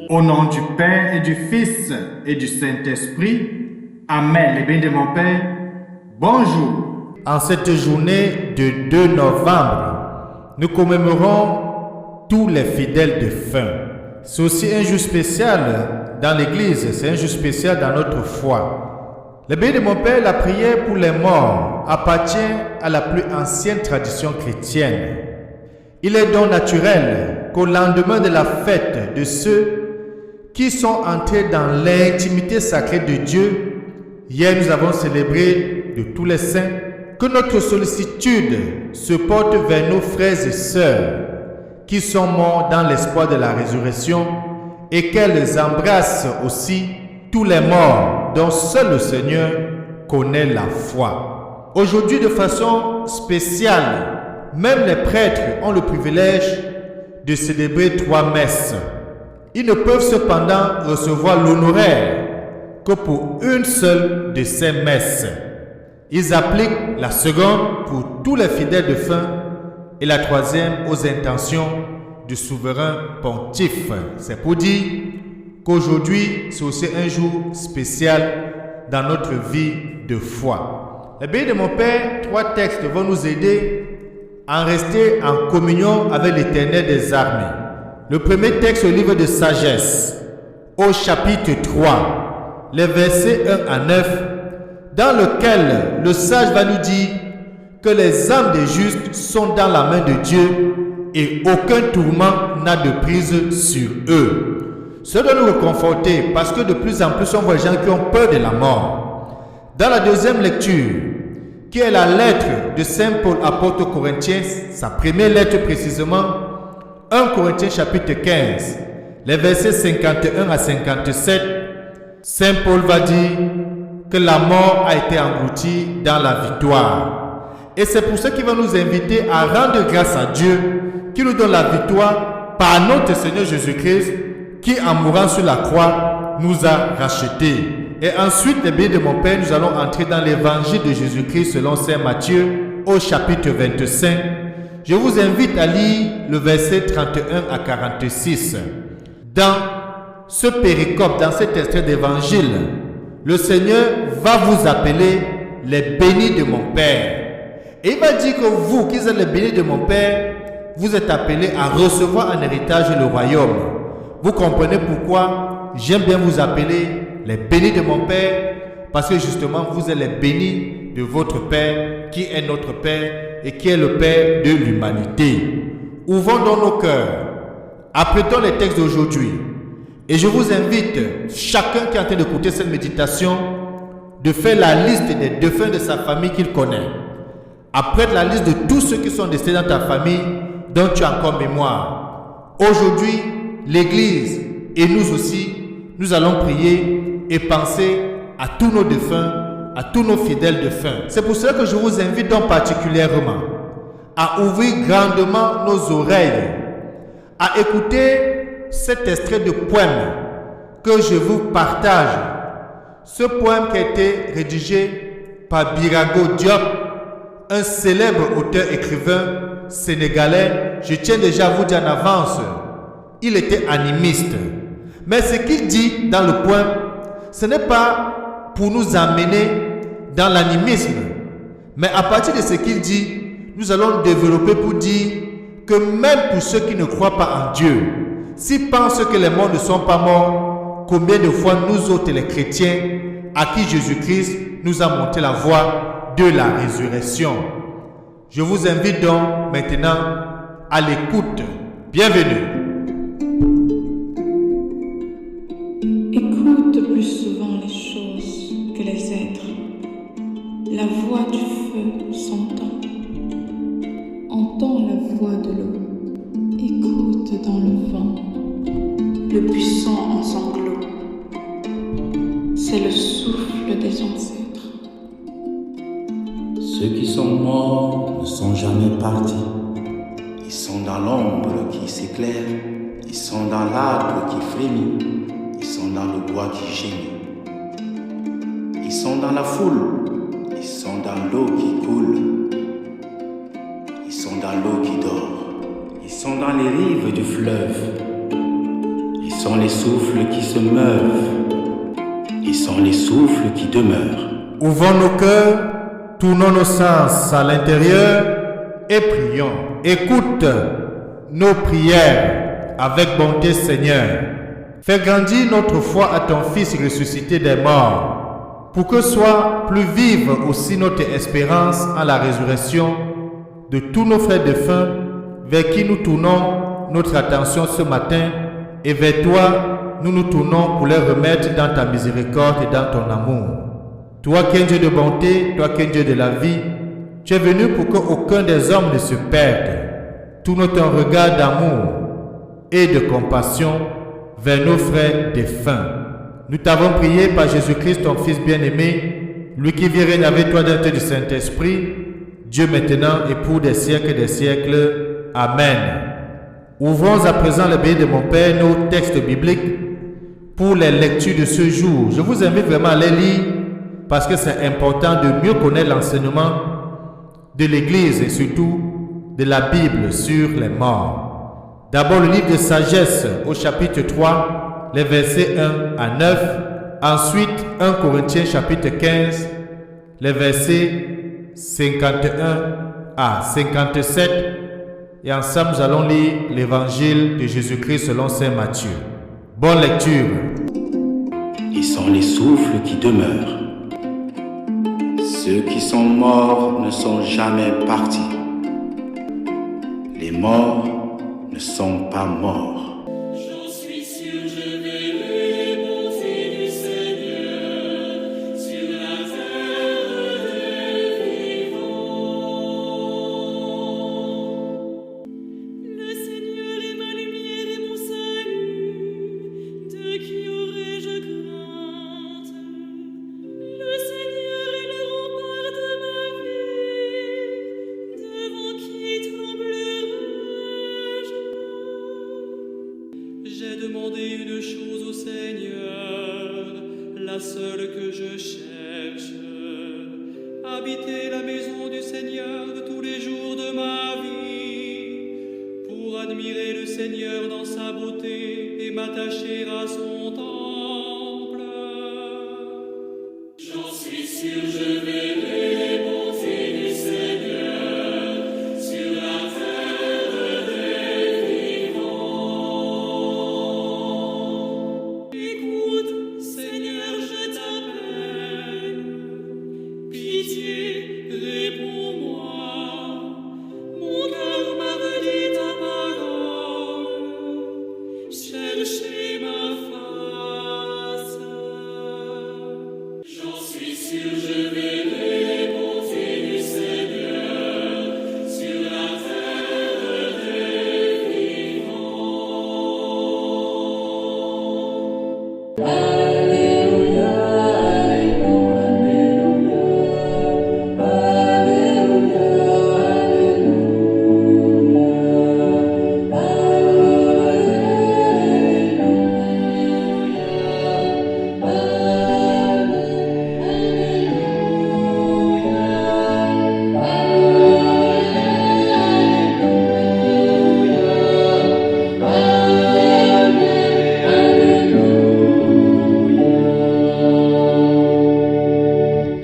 Au nom du Père et du Fils et du Saint-Esprit, Amen. Les bénis de mon Père, bonjour. En cette journée de 2 novembre, nous commémorons tous les fidèles de fin. C'est aussi un jour spécial dans l'Église, c'est un jour spécial dans notre foi. Les bénis de mon Père, la prière pour les morts appartient à la plus ancienne tradition chrétienne. Il est donc naturel qu'au lendemain de la fête de ceux qui sont entrés dans l'intimité sacrée de Dieu, hier nous avons célébré de tous les saints, que notre sollicitude se porte vers nos frères et sœurs qui sont morts dans l'espoir de la résurrection et qu'elles embrassent aussi tous les morts dont seul le Seigneur connaît la foi. Aujourd'hui, de façon spéciale, même les prêtres ont le privilège de célébrer 3 messes. Ils ne peuvent cependant recevoir l'honoraire que pour une seule de ces messes. Ils appliquent la seconde pour tous les fidèles de fin et la troisième aux intentions du souverain pontife. C'est pour dire qu'aujourd'hui, c'est aussi un jour spécial dans notre vie de foi. Les bénis de mon Père, 3 textes vont nous aider à rester en communion avec l'Éternel des armées. Le premier texte au livre de Sagesse, au chapitre 3, les versets 1 à 9, dans lequel le sage va nous dire que les âmes des justes sont dans la main de Dieu et aucun tourment n'a de prise sur eux. Cela doit nous réconforter parce que de plus en plus on voit des gens qui ont peur de la mort. Dans la deuxième lecture, qui est la lettre de Saint Paul apôtre aux Corinthiens, sa première lettre précisément, 1 Corinthiens chapitre 15, les versets 51 à 57, Saint Paul va dire que la mort a été engloutie dans la victoire. Et c'est pour ça qu'il va nous inviter à rendre grâce à Dieu qui nous donne la victoire par notre Seigneur Jésus-Christ qui, en mourant sur la croix, nous a rachetés. Et ensuite, les bénis de mon Père, nous allons entrer dans l'évangile de Jésus-Christ selon Saint Matthieu au chapitre 25. Je vous invite à lire le verset 31 à 46. Dans ce péricope, dans cet extrait d'évangile, le Seigneur va vous appeler les bénis de mon Père. Et il va dire que vous, qui êtes les bénis de mon Père, vous êtes appelés à recevoir en héritage le royaume. Vous comprenez pourquoi j'aime bien vous appeler les bénis de mon Père, parce que justement, vous êtes les bénis de votre Père, qui est notre Père et qui est le Père de l'humanité. Ouvrons donc nos cœurs, apprêtons les textes d'aujourd'hui. Et je vous invite, chacun qui est en train d'écouter cette méditation, de faire la liste des défunts de sa famille qu'il connaît. Apprête la liste de tous ceux qui sont décédés dans ta famille dont tu as encore mémoire. Aujourd'hui, l'Église et nous aussi, nous allons prier et penser à tous nos défunts, à tous nos fidèles défunts. C'est pour cela que je vous invite donc particulièrement à ouvrir grandement nos oreilles, à écouter cet extrait de poème que je vous partage. Ce poème qui a été rédigé par Birago Diop, un célèbre auteur-écrivain sénégalais. Je tiens déjà à vous dire en avance, il était animiste. Mais ce qu'il dit dans le poème, ce n'est pas pour nous amener dans l'animisme. Mais à partir de ce qu'il dit, nous allons développer pour dire que même pour ceux qui ne croient pas en Dieu, s'ils pensent que les morts ne sont pas morts, combien de fois nous autres les chrétiens, à qui Jésus-Christ nous a montré la voie de la résurrection. Je vous invite donc maintenant à l'écoute. Bienvenue. Écoute plus souvent les choses que les êtres. La voix du feu s'entend. Entends la voix de l'eau. Écoute dans le vent. Le puissant en sanglots. C'est le souffle des ancêtres. Ceux qui sont morts ne sont jamais partis. Ils sont dans l'ombre qui s'éclaire. Ils sont dans l'arbre qui frémit. Ils sont dans le bois qui gémit. Ils sont dans la foule. Ils sont dans l'eau qui coule. Ils sont dans l'eau qui dort. Ils sont dans les rives du fleuve. Ils sont sont les souffles qui se meuvent. Ils sont les souffles qui demeurent. Ouvrons nos cœurs, tournons nos sens à l'intérieur et prions. Écoute nos prières avec bonté, Seigneur. Fais grandir notre foi à ton Fils ressuscité des morts, pour que soit plus vive aussi notre espérance en la résurrection de tous nos frères défunts vers qui nous tournons notre attention ce matin, et vers toi nous nous tournons pour les remettre dans ta miséricorde et dans ton amour. Toi qui es Dieu de bonté, toi qui es Dieu de la vie, tu es venu pour qu'aucun des hommes ne se perde. Tourne ton regard d'amour et de compassion vers nos frères défunts. Nous t'avons prié par Jésus-Christ, ton Fils bien-aimé, lui qui vient régner avec toi dans l'unité du Saint-Esprit, Dieu maintenant et pour des siècles et des siècles. Amen. Ouvrons à présent le béni de mon Père, nos textes bibliques pour les lectures de ce jour. Je vous invite vraiment à les lire parce que c'est important de mieux connaître l'enseignement de l'Église et surtout de la Bible sur les morts. D'abord le livre de Sagesse au chapitre 3, les versets 1 à 9. Ensuite 1 Corinthiens chapitre 15, les versets 51 à 57. Et ensemble nous allons lire l'évangile de Jésus-Christ selon saint Matthieu. Bonne lecture. Ils sont les souffles qui demeurent. Ceux qui sont morts ne sont jamais partis. Les morts ne sont pas morts. J'en suis sûr, je verrai les bontés du Seigneur sur la terre des vivants. Le Seigneur est ma lumière et mon salut. De qui aurais-je crainte? Le Seigneur est le rempart de ma vie. Devant qui tremblerai-je? J'ai demandé une chose au Seigneur, la seule que je cherche, habiter la maison du Seigneur tous les jours de ma vie, pour admirer le Seigneur dans sa beauté et m'attacher à son temple. J'en suis sûr, je verrai les bontés du Seigneur sur la terre des vivants. Écoute, Seigneur, je t'appelle. Pitié, réponds-moi. Mon cœur m'a redit ta parole. Cherchez ma face. J'en suis sûr, je verrai les bontés du Seigneur sur la terre des vivants.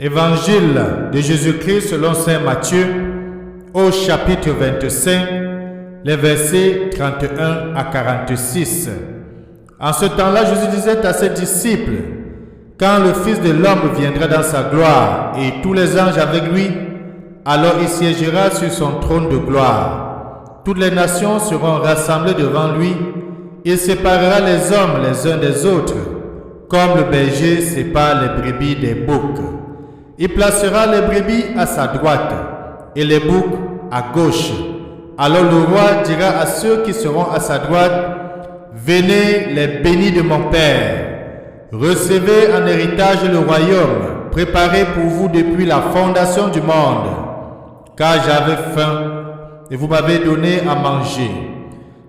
Évangile de Jésus-Christ selon saint Matthieu au chapitre 25, les versets 31 à 46. En ce temps-là, Jésus disait à ses disciples: quand le Fils de l'homme viendra dans sa gloire et tous les anges avec lui, alors il siégera sur son trône de gloire. Toutes les nations seront rassemblées devant lui. Il séparera les hommes les uns des autres, comme le berger sépare les brebis des boucs. Il placera les brebis à sa droite et les boucs à gauche. Alors le roi dira à ceux qui seront à sa droite: venez les bénis de mon Père, recevez en héritage le royaume préparé pour vous depuis la fondation du monde. Car j'avais faim et vous m'avez donné à manger.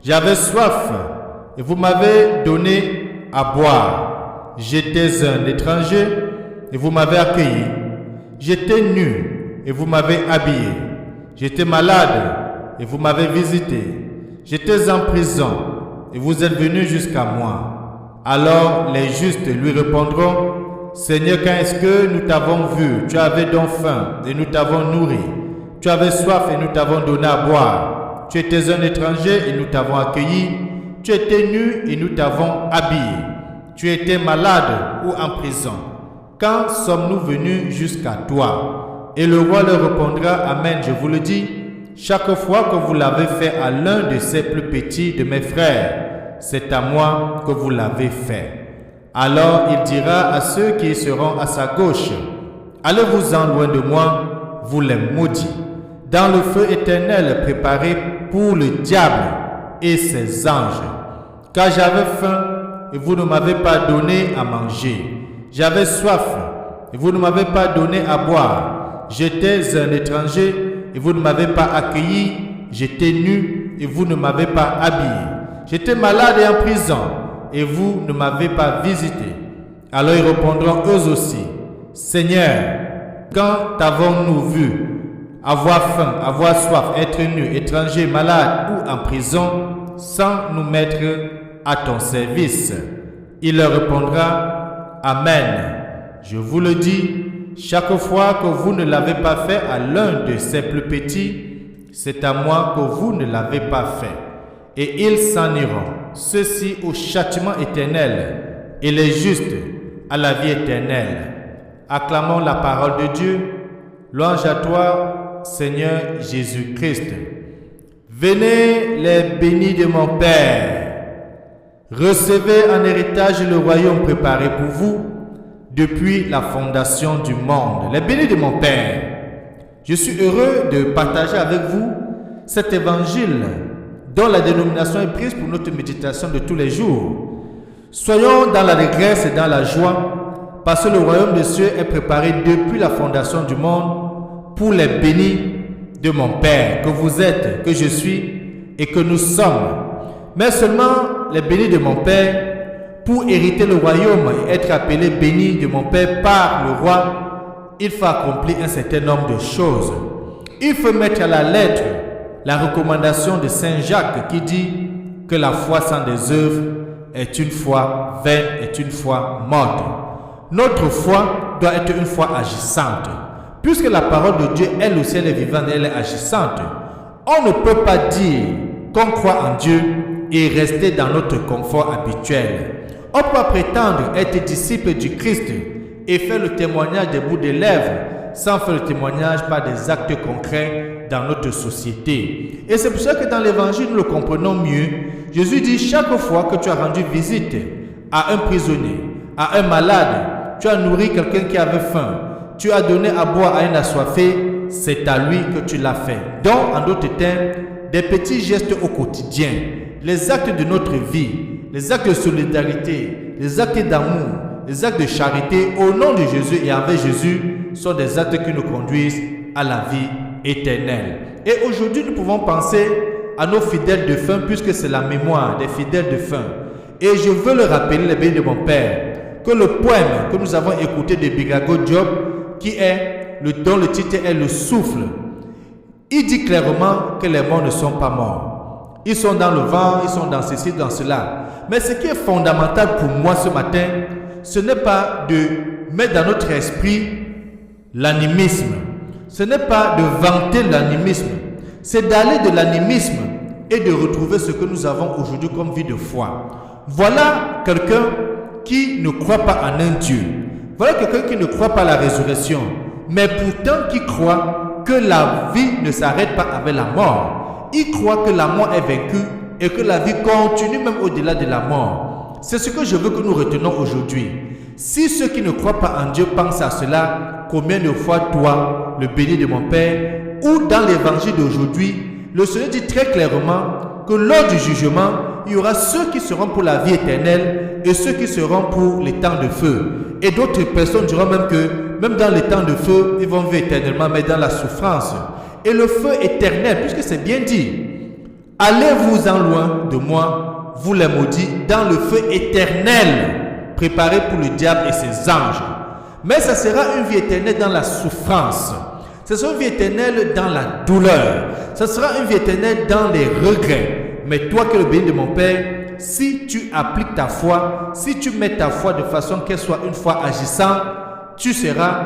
J'avais soif et vous m'avez donné à boire. J'étais un étranger et vous m'avez accueilli. J'étais nu et vous m'avez habillé. J'étais malade et vous m'avez visité. J'étais en prison et vous êtes venus jusqu'à moi. Alors les justes lui répondront, Seigneur, quand est-ce que nous t'avons vu? Tu avais donc faim et nous t'avons nourri. Tu avais soif et nous t'avons donné à boire. Tu étais un étranger et nous t'avons accueilli. Tu étais nu et nous t'avons habillé. Tu étais malade ou en prison. Quand sommes-nous venus jusqu'à toi? Et le roi leur répondra, Amen, je vous le dis, chaque fois que vous l'avez fait à l'un de ces plus petits de mes frères, c'est à moi que vous l'avez fait. Alors il dira à ceux qui seront à sa gauche, allez-vous-en loin de moi, vous les maudits, dans le feu éternel préparé pour le diable et ses anges. Car j'avais faim et vous ne m'avez pas donné à manger. J'avais soif et vous ne m'avez pas donné à boire. J'étais un étranger et vous ne m'avez pas accueilli. J'étais nu et vous ne m'avez pas habillé. J'étais malade et en prison et vous ne m'avez pas visité. Alors ils répondront eux aussi, Seigneur, quand avons-nous vu avoir faim, avoir soif, être nu, étranger, malade ou en prison, sans nous mettre à ton service? Il leur répondra, Amen. Je vous le dis, chaque fois que vous ne l'avez pas fait à l'un de ces plus petits, c'est à moi que vous ne l'avez pas fait. Et ils s'en iront, ceux-ci au châtiment éternel, et les justes à la vie éternelle. Acclamons la parole de Dieu. Louange à toi, Seigneur Jésus-Christ. Venez les bénis de mon Père. Recevez en héritage le royaume préparé pour vous depuis la fondation du monde. Les bénis de mon Père. Je suis heureux de partager avec vous cet évangile dont la dénomination est prise pour notre méditation de tous les jours. Soyons dans l'allégresse et dans la joie parce que le royaume des cieux est préparé depuis la fondation du monde pour les bénis de mon Père, que vous êtes, que je suis et que nous sommes. Mais seulement les bénis de mon Père pour hériter le royaume et être appelé béni de mon Père par le roi, il faut accomplir un certain nombre de choses. Il faut mettre à la lettre la recommandation de Saint Jacques qui dit que la foi sans des œuvres est une foi vaine, est une foi morte. Notre foi doit être une foi agissante. Puisque la parole de Dieu, elle aussi, elle est vivante, elle est agissante. On ne peut pas dire qu'on croit en Dieu et rester dans notre confort habituel. On peut prétendre être disciple du Christ et faire le témoignage des bouts des lèvres sans faire le témoignage par des actes concrets dans notre société. Et c'est pour ça que dans l'évangile, nous le comprenons mieux. Jésus dit, chaque fois que tu as rendu visite à un prisonnier, à un malade, tu as nourri quelqu'un qui avait faim, tu as donné à boire à un assoiffé, c'est à lui que tu l'as fait. Donc, en d'autres termes, des petits gestes au quotidien, les actes de notre vie, les actes de solidarité, les actes d'amour, les actes de charité au nom de Jésus et avec Jésus sont des actes qui nous conduisent à la vie éternelle. Et aujourd'hui, nous pouvons penser à nos fidèles de fin puisque c'est la mémoire des fidèles de fin. Et je veux le rappeler, les bénis de mon Père, que le poème que nous avons écouté de Bigago Diop, dont le titre est Le Souffle, il dit clairement que les morts ne sont pas morts. Ils sont dans le vent, ils sont dans ceci, dans cela. Mais ce qui est fondamental pour moi ce matin, ce n'est pas de mettre dans notre esprit l'animisme. Ce n'est pas de vanter l'animisme. C'est d'aller de l'animisme et de retrouver ce que nous avons aujourd'hui comme vie de foi. Voilà quelqu'un qui ne croit pas en un Dieu. Voilà quelqu'un qui ne croit pas à la résurrection, mais pourtant qui croit que la vie ne s'arrête pas avec la mort. Il croit que la mort est vaincue et que la vie continue même au-delà de la mort. C'est ce que je veux que nous retenons aujourd'hui. Si ceux qui ne croient pas en Dieu pensent à cela, combien de fois toi, le béni de mon Père, ou dans l'évangile d'aujourd'hui, le Seigneur dit très clairement que lors du jugement, il y aura ceux qui seront pour la vie éternelle et ceux qui seront pour les temps de feu. Et d'autres personnes diront même que, même dans les temps de feu, ils vont vivre éternellement, mais dans la souffrance. Et le feu éternel, puisque c'est bien dit, allez-vous-en loin de moi, vous les maudits, dans le feu éternel, préparé pour le diable et ses anges. Mais ça sera une vie éternelle dans la souffrance. Ce sera une vie éternelle dans la douleur. Ce sera une vie éternelle dans les regrets. Mais toi que le béni de mon Père, si tu appliques ta foi, si tu mets ta foi de façon qu'elle soit une foi agissante, tu seras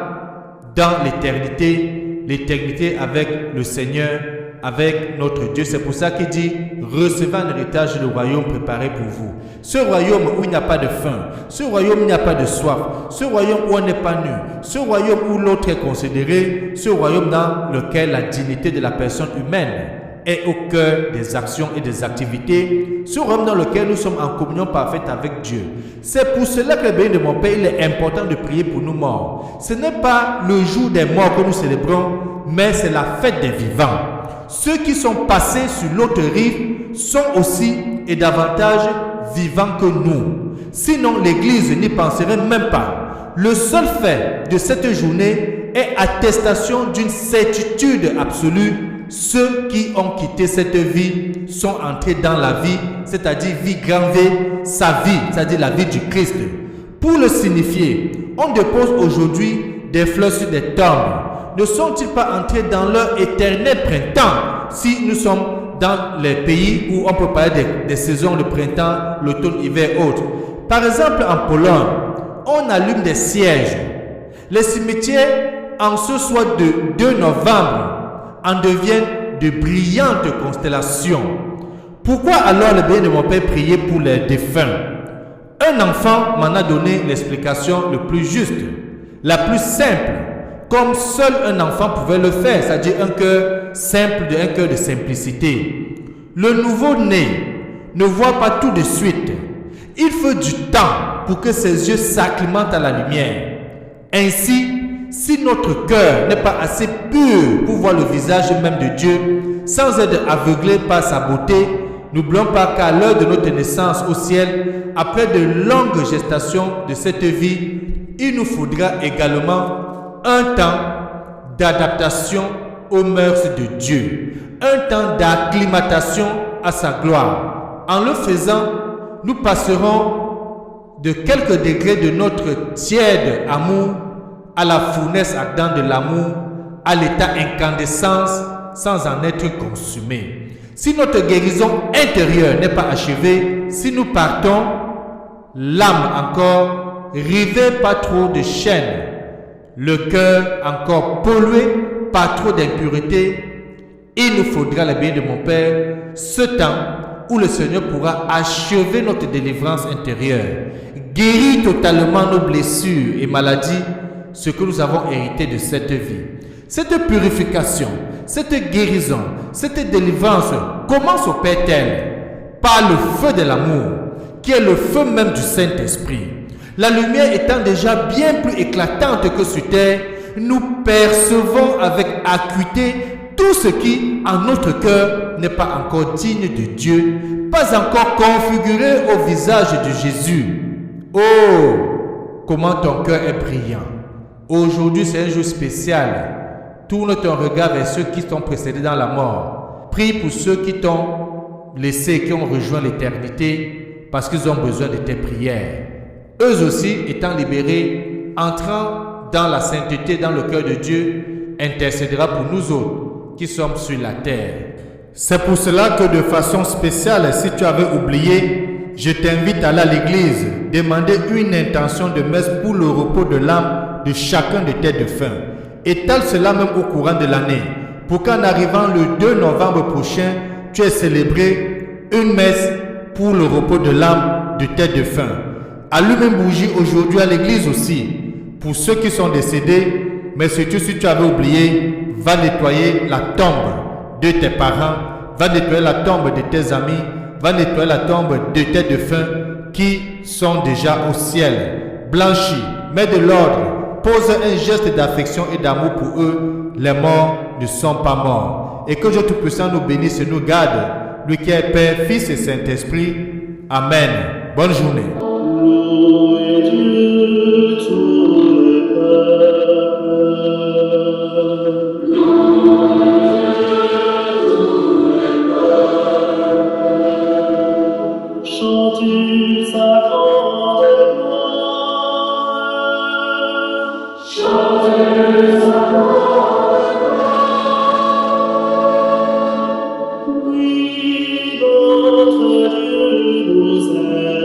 dans l'éternité, l'éternité avec le Seigneur, avec notre Dieu. C'est pour ça qu'il dit, recevez un héritage du royaume préparé pour vous. Ce royaume où il n'y a pas de faim, ce royaume où il n'y a pas de soif, ce royaume où on n'est pas nu, ce royaume où l'autre est considéré, ce royaume dans lequel la dignité de la personne humaine est au cœur des actions et des activités, ce royaume dans lequel nous sommes en communion parfaite avec Dieu. C'est pour cela que le béni de mon Père, il est important de prier pour nous morts. Ce n'est pas le jour des morts que nous célébrons, mais c'est la fête des vivants. Ceux qui sont passés sur l'autre rive sont aussi et davantage vivants que nous. Sinon, l'Église n'y penserait même pas. Le seul fait de cette journée est attestation d'une certitude absolue. Ceux qui ont quitté cette vie sont entrés dans la vie, c'est-à-dire vie grand V, sa vie, c'est-à-dire la vie du Christ. Pour le signifier, on dépose aujourd'hui des fleurs sur des tombes. Ne sont-ils pas entrés dans leur éternel printemps si nous sommes dans les pays où on peut parler des saisons, le printemps, l'automne, l'hiver et autres? Par exemple, en Pologne, on allume des cierges. Les cimetières, en ce soir de 2 novembre, en deviennent de brillantes constellations. Pourquoi alors le bien de mon Père prier pour les défunts? Un enfant m'en a donné l'explication le plus juste, la plus simple, comme seul un enfant pouvait le faire, c'est-à-dire un cœur simple, un cœur de simplicité. Le nouveau-né ne voit pas tout de suite. Il faut du temps pour que ses yeux s'acclimatent à la lumière. Ainsi, si notre cœur n'est pas assez pur pour voir le visage même de Dieu, sans être aveuglé par sa beauté, n'oublions pas qu'à l'heure de notre naissance au ciel, après de longues gestations de cette vie, il nous faudra également un temps d'adaptation aux mœurs de Dieu, un temps d'acclimatation à sa gloire. En le faisant, nous passerons de quelques degrés de notre tiède amour à la fournaise ardente de l'amour, à l'état incandescence sans en être consumé. Si notre guérison intérieure n'est pas achevée, si nous partons, l'âme encore rivée par trop de chaînes, le cœur encore pollué par trop d'impuretés, il nous faudra le bien de mon Père, ce temps où le Seigneur pourra achever notre délivrance intérieure, guérir totalement nos blessures et maladies, ce que nous avons hérité de cette vie. Cette purification, cette guérison, cette délivrance, comment s'opère-t-elle? Par le feu de l'amour, qui est le feu même du Saint-Esprit. La lumière étant déjà bien plus éclatante que sur terre, nous percevons avec acuité tout ce qui, en notre cœur, n'est pas encore digne de Dieu, pas encore configuré au visage de Jésus. Oh, comment ton cœur est brillant! Aujourd'hui, c'est un jour spécial. Tourne ton regard vers ceux qui t'ont précédé dans la mort. Prie pour ceux qui t'ont laissé, qui ont rejoint l'éternité, parce qu'ils ont besoin de tes prières. Eux aussi, étant libérés, entrant dans la sainteté, dans le cœur de Dieu, intercédera pour nous autres qui sommes sur la terre. C'est pour cela que de façon spéciale, si tu avais oublié, je t'invite à aller à l'église, demander une intention de messe pour le repos de l'âme de chacun de tes défunts. Étale cela même au courant de l'année, pour qu'en arrivant le 2 novembre prochain, tu aies célébré une messe pour le repos de l'âme de tes défunts. Allume une bougie aujourd'hui à l'église aussi, pour ceux qui sont décédés, mais surtout si tu avais oublié, va nettoyer la tombe de tes parents, va nettoyer la tombe de tes amis, va nettoyer la tombe de tes défunts qui sont déjà au ciel. Blanchis, mets de l'ordre, pose un geste d'affection et d'amour pour eux. Les morts ne sont pas morts. Et que Dieu Tout-Puissant nous bénisse et nous garde, lui qui est Père, Fils et Saint-Esprit. Amen. Bonne journée. Oui, notre Dieu. nous aide.